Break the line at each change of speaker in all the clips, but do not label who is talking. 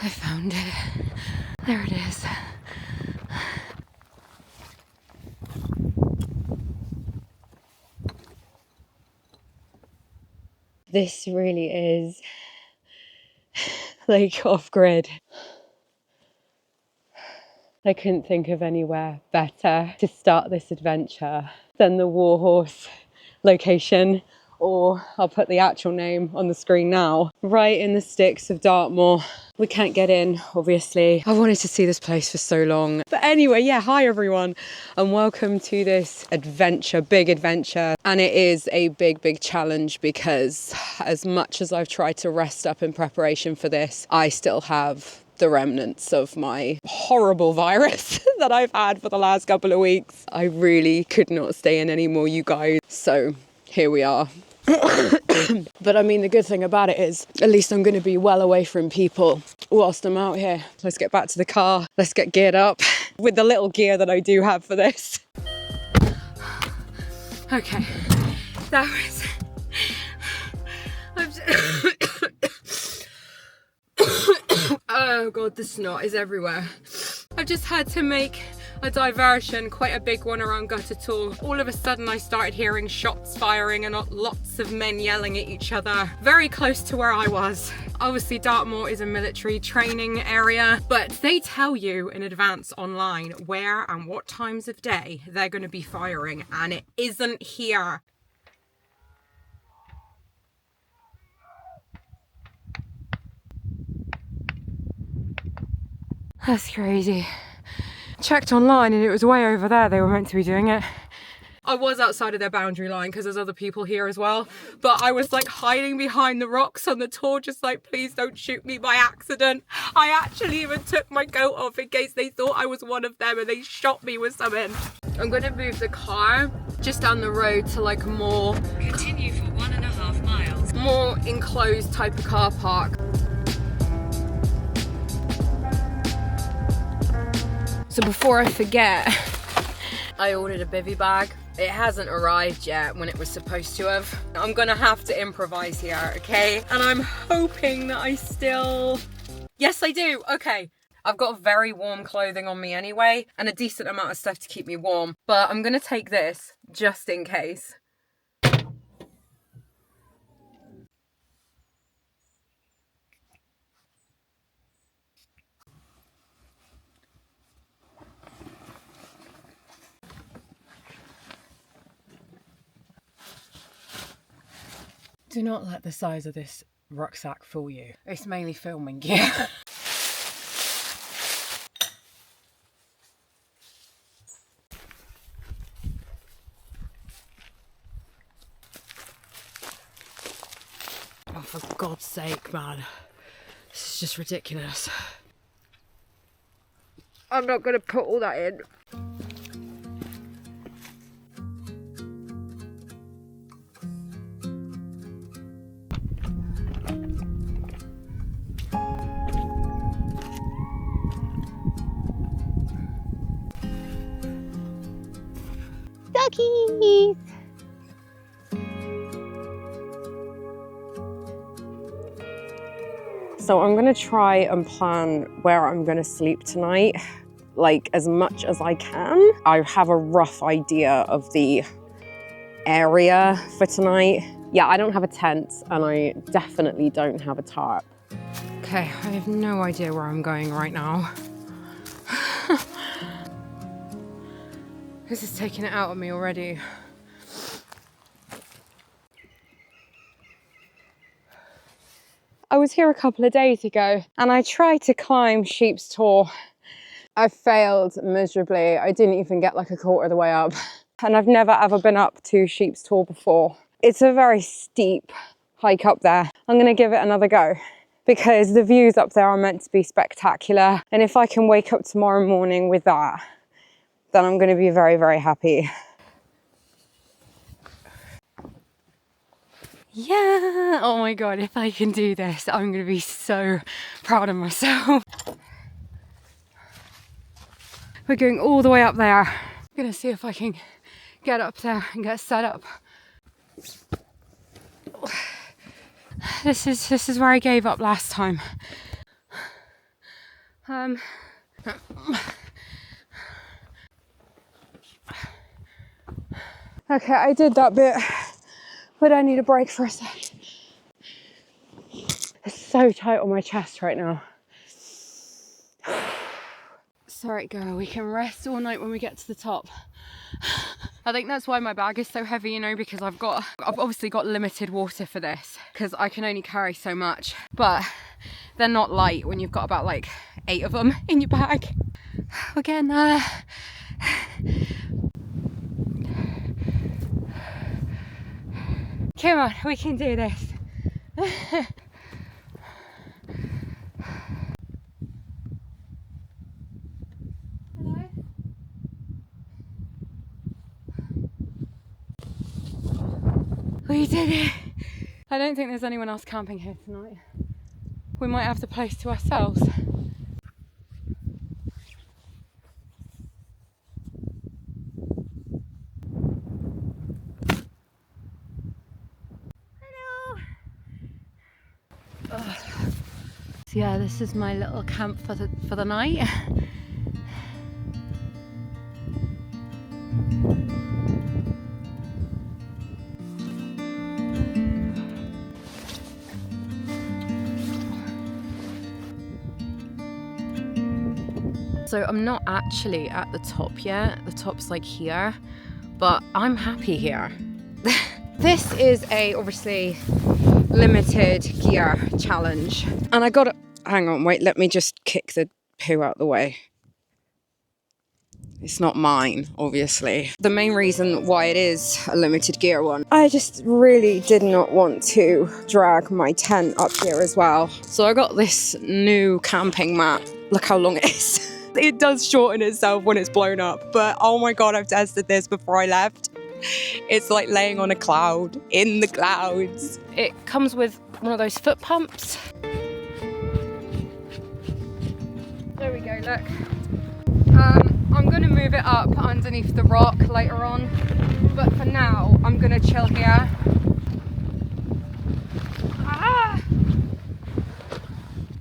I found it. There it is. This really is like off-grid. I couldn't think of anywhere better to start this adventure than the Warhorse location, or I'll put the actual name on the screen now, right in the sticks of Dartmoor. We can't get in, obviously. I wanted to see this place for so long. But anyway, yeah, hi everyone, and welcome to this adventure, big adventure. And it is a big challenge because as much as I've tried to rest up in preparation for this, I still have the remnants of my horrible virus that I've had for the last couple of weeks. I really could not stay in anymore, you guys. So here we are. But I mean, the good thing about it is at least I'm going to be well away from people whilst I'm out here. Let's get back to the car. Let's get geared up with the little gear that I do have for this. Okay, that was... Oh god, the snot is everywhere. I've just had to make a diversion, quite a big one, around Gutter Tor. All of a sudden I started hearing shots firing and lots of men yelling at each other very close to where I was. Obviously Dartmoor is a military training area, but they tell you in advance online where and what times of day they're going to be firing, and it isn't here. That's crazy. Checked online and it was way over there they were meant to be doing it. I was outside of their boundary line because there's other people here as well, but I was like hiding behind the rocks on the tour, just like, please don't shoot me by accident. I actually even took my coat off in case they thought I was one of them and they shot me with something. I'm gonna move the car just down the road to like more... Continue for 1.5 miles. More enclosed type of car park. So before I forget, I ordered a bivvy bag. It hasn't arrived yet when it was supposed to have. I'm gonna have to improvise here, okay? And I'm hoping that I still... Yes, I do, okay. I've got very warm clothing on me anyway, and a decent amount of stuff to keep me warm. But I'm gonna take this, just in case. Do not let the size of this rucksack fool you. It's mainly filming gear. Oh, for God's sake, man. This is just ridiculous. I'm not gonna put all that in. Duckies! So I'm gonna try and plan where I'm gonna sleep tonight, like as much as I can. I have a rough idea of the area for tonight. Yeah, I don't have a tent and I definitely don't have a tarp. Okay, I have no idea where I'm going right now. This is taking it out of me already. I was here a couple of days ago and I tried to climb Sheep's Tor. I failed miserably. I didn't even get like a quarter of the way up. And I've never ever been up to Sheep's Tor before. It's a very steep hike up there. I'm gonna give it another go because the views up there are meant to be spectacular. And if I can wake up tomorrow morning with that, then I'm gonna be very, very happy. Yeah, oh my God, if I can do this, I'm gonna be so proud of myself. We're going all the way up there. I'm gonna see if I can get up there and get set up. This is where I gave up last time. Okay, I did that bit, but I need a break for a sec. It's so tight on my chest right now. Sorry, girl, we can rest all night when we get to the top. I think that's why my bag is so heavy, you know, because I've obviously got limited water for this because I can only carry so much, but they're not light when you've got about like 8 of them in your bag. We're getting there. Come on, we can do this. Hello? We did it. I don't think there's anyone else camping here tonight. We might have the place to ourselves. Hello. Oh. So yeah, this is my little camp for the night. So I'm not actually at the top yet. The top's like here, but I'm happy here. This is a obviously limited gear challenge. And I gotta, hang on, wait, let me just kick the poo out the way. It's not mine, obviously. The main reason why it is a limited gear one, I just really did not want to drag my tent up here as well. So I got this new camping mat. Look how long it is. It does shorten itself when it's blown up, but oh my God, I've tested this before I left. It's like laying on a cloud, in the clouds. It comes with one of those foot pumps. There we go, look. I'm gonna move it up underneath the rock later on, but for now, I'm gonna chill here. Ah!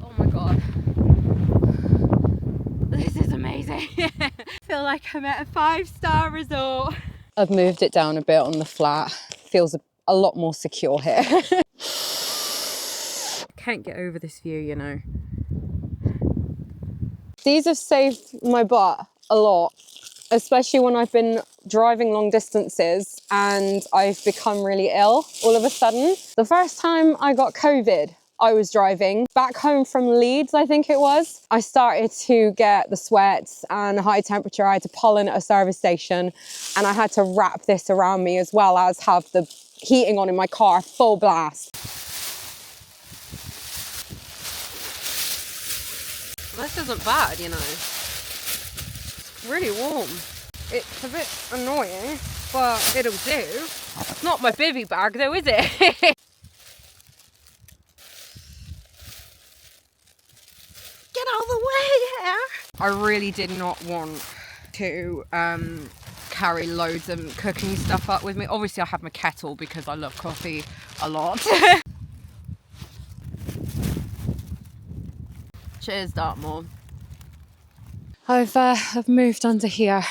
Oh my God. This is amazing. I feel like I'm at a 5-star resort. I've moved it down a bit on the flat. Feels a lot more secure here. Can't get over this view, you know. These have saved my butt a lot, especially when I've been driving long distances and I've become really ill all of a sudden. The first time I got COVID, I was driving back home from Leeds, I think it was. I started to get the sweats and high temperature. I had to pull in at a service station and I had to wrap this around me as well as have the heating on in my car full blast. This isn't bad, you know. It's really warm. It's a bit annoying, but it'll do. It's not my bivvy bag though, is it? Get out of the way here! I really did not want to carry loads of cooking stuff up with me. Obviously I have my kettle because I love coffee a lot. Cheers, Dartmoor. I've moved under here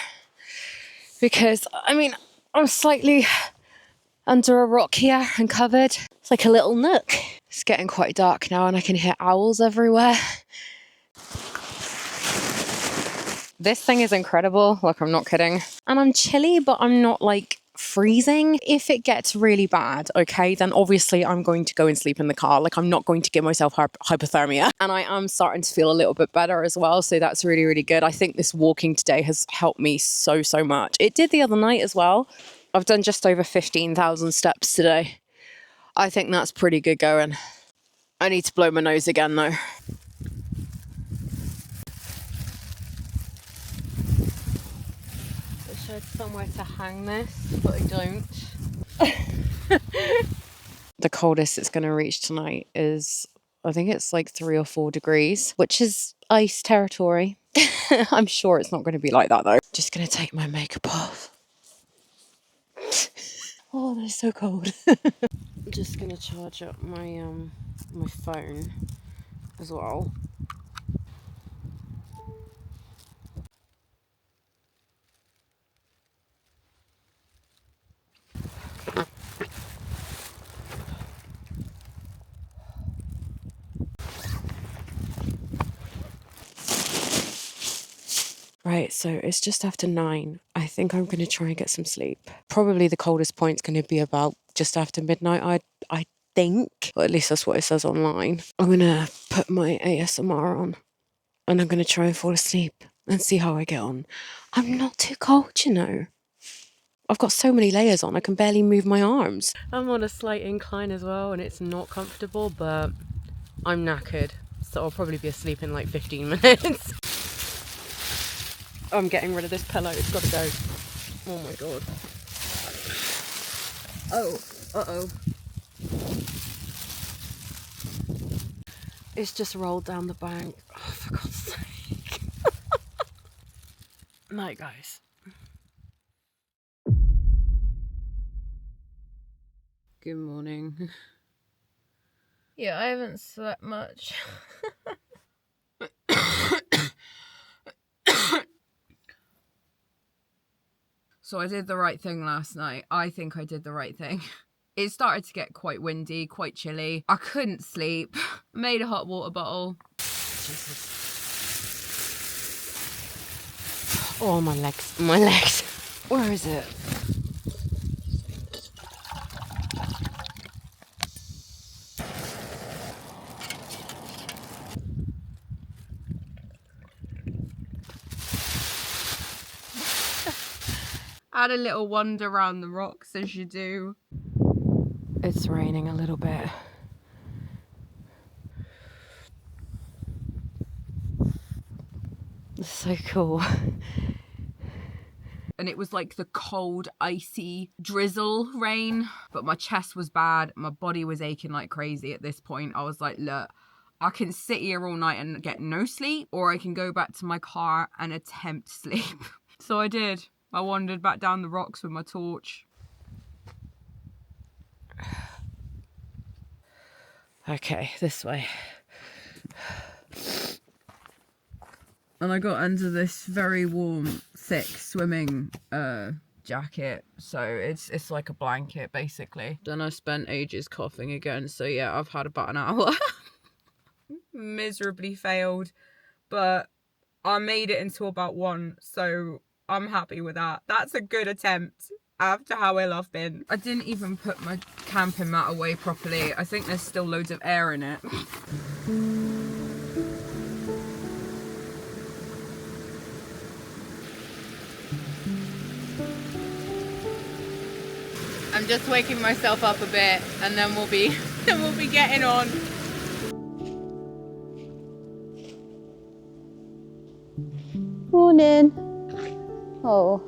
because, I mean, I'm slightly under a rock here and covered. It's like a little nook. It's getting quite dark now and I can hear owls everywhere. This thing is incredible, like I'm not kidding. And I'm chilly, but I'm not like freezing. If it gets really bad, okay, then obviously I'm going to go and sleep in the car. Like I'm not going to give myself hypothermia. And I am starting to feel a little bit better as well. So that's really, really good. I think this walking today has helped me so much. It did the other night as well. I've done just over 15,000 steps today. I think that's pretty good going. I need to blow my nose again though. I had somewhere to hang this, but I don't. The coldest it's going to reach tonight is, I think it's like 3 or 4 degrees, which is ice territory. I'm sure it's not going to be like that though. Just going to take my makeup off. Oh, that's so cold. I'm just going to charge up my my phone as well. Right, so it's just after 9. I think I'm going to try and get some sleep. Probably the coldest point's going to be about just after midnight, I think. Or at least that's what it says online. I'm going to put my ASMR on and I'm going to try and fall asleep and see how I get on. I'm not too cold, you know. I've got so many layers on, I can barely move my arms. I'm on a slight incline as well and it's not comfortable, but I'm knackered. So I'll probably be asleep in like 15 minutes. I'm getting rid of this pillow, it's gotta go. Oh my god. Oh, uh-oh. It's just rolled down the bank. Oh, for God's sake. Night, guys. Good morning. Yeah, I haven't slept much. So I did the right thing last night. I think I did the right thing. It started to get quite windy, quite chilly. I couldn't sleep. Made a hot water bottle. Jesus. Oh, my legs. My legs. Where is it? Had a little wander around the rocks as you do. It's raining a little bit. It's so cool. And it was like the cold, icy drizzle rain, but my chest was bad. My body was aching like crazy at this point. I was like, look, I can sit here all night and get no sleep, or I can go back to my car and attempt sleep. So I did. I wandered back down the rocks with my torch. Okay, this way. And I got under this very warm, thick swimming jacket. So it's like a blanket, basically. Then I spent ages coughing again. So yeah, I've had about an hour. Miserably failed. But I made it until about 1. So I'm happy with that. That's a good attempt after how ill I've been. I didn't even put my camping mat away properly. I think there's still loads of air in it. I'm just waking myself up a bit and then we'll be getting on. Morning. Oh.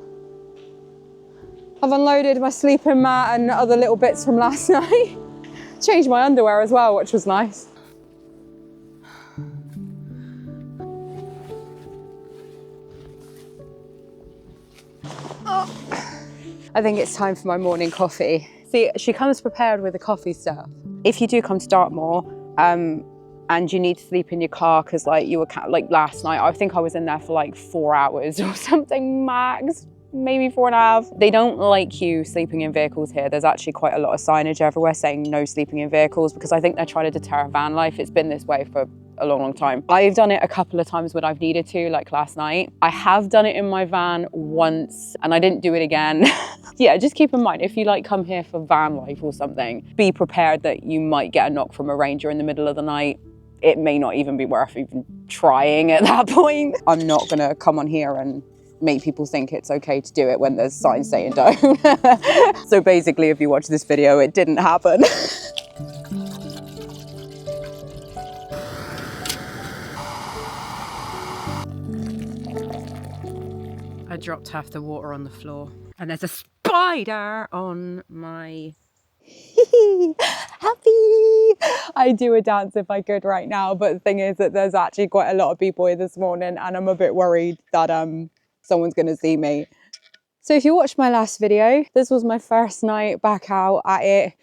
I've unloaded my sleeping mat and other little bits from last night. Changed my underwear as well, which was nice. Oh. I think it's time for my morning coffee. See, she comes prepared with the coffee stuff. If you do come to Dartmoor, and you need to sleep in your car because like you were like last night, I think I was in there for like 4 hours or something max, maybe 4.5. They don't like you sleeping in vehicles here. There's actually quite a lot of signage everywhere saying no sleeping in vehicles because I think they're trying to deter van life. It's been this way for a long time. I've done it a couple of times when I've needed to, like last night. I have done it in my van once and I didn't do it again. Yeah, just keep in mind, if you like come here for van life or something, be prepared that you might get a knock from a ranger in the middle of the night. It may not even be worth even trying at that point. I'm not gonna come on here and make people think it's okay to do it when there's signs saying don't. So basically, if you watch this video, it didn't happen. I dropped half the water on the floor and there's a spider on my happy. I do a dance if I could right now, but the thing is that there's actually quite a lot of people here this morning and I'm a bit worried that someone's gonna see me. So if you watched my last video, this was my first night back out at it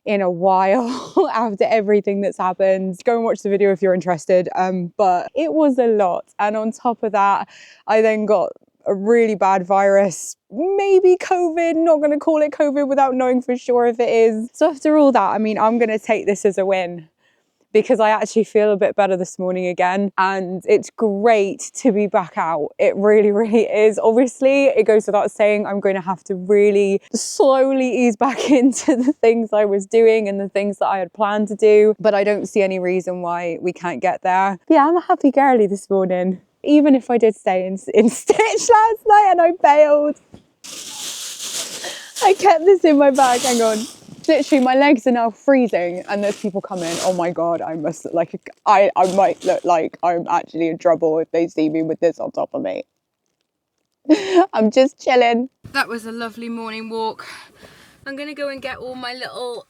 in a while after everything that's happened. Go and watch the video if you're interested, but it was a lot. And on top of that, I then got a really bad virus, maybe COVID, not going to call it COVID without knowing for sure if it is. So after all that, I mean, I'm going to take this as a win. because I actually feel a bit better this morning again, and it's great to be back out. It really, really is. Obviously, it goes without saying, I'm going to have to really slowly ease back into the things I was doing and the things that I had planned to do, but I don't see any reason why we can't get there. But yeah, I'm a happy girly this morning. Even if I did stay in Stitch last night and I bailed. I kept this in my bag, hang on. Literally, my legs are now freezing and there's people coming. Oh my God, I must look like, I might look like I'm actually in trouble if they see me with this on top of me. I'm just chilling. That was a lovely morning walk. I'm gonna go and get all my little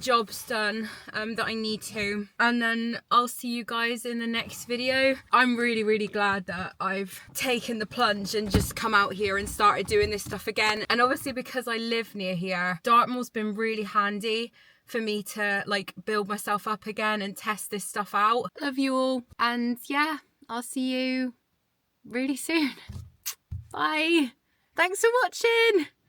jobs done that I need to, and then I'll see you guys in the next video. I'm really glad that I've taken the plunge and just come out here and started doing this stuff again. And obviously because I live near here, Dartmoor's been really handy for me to like build myself up again and test this stuff out. Love you all, and yeah, I'll see you really soon. Bye. Thanks for watching.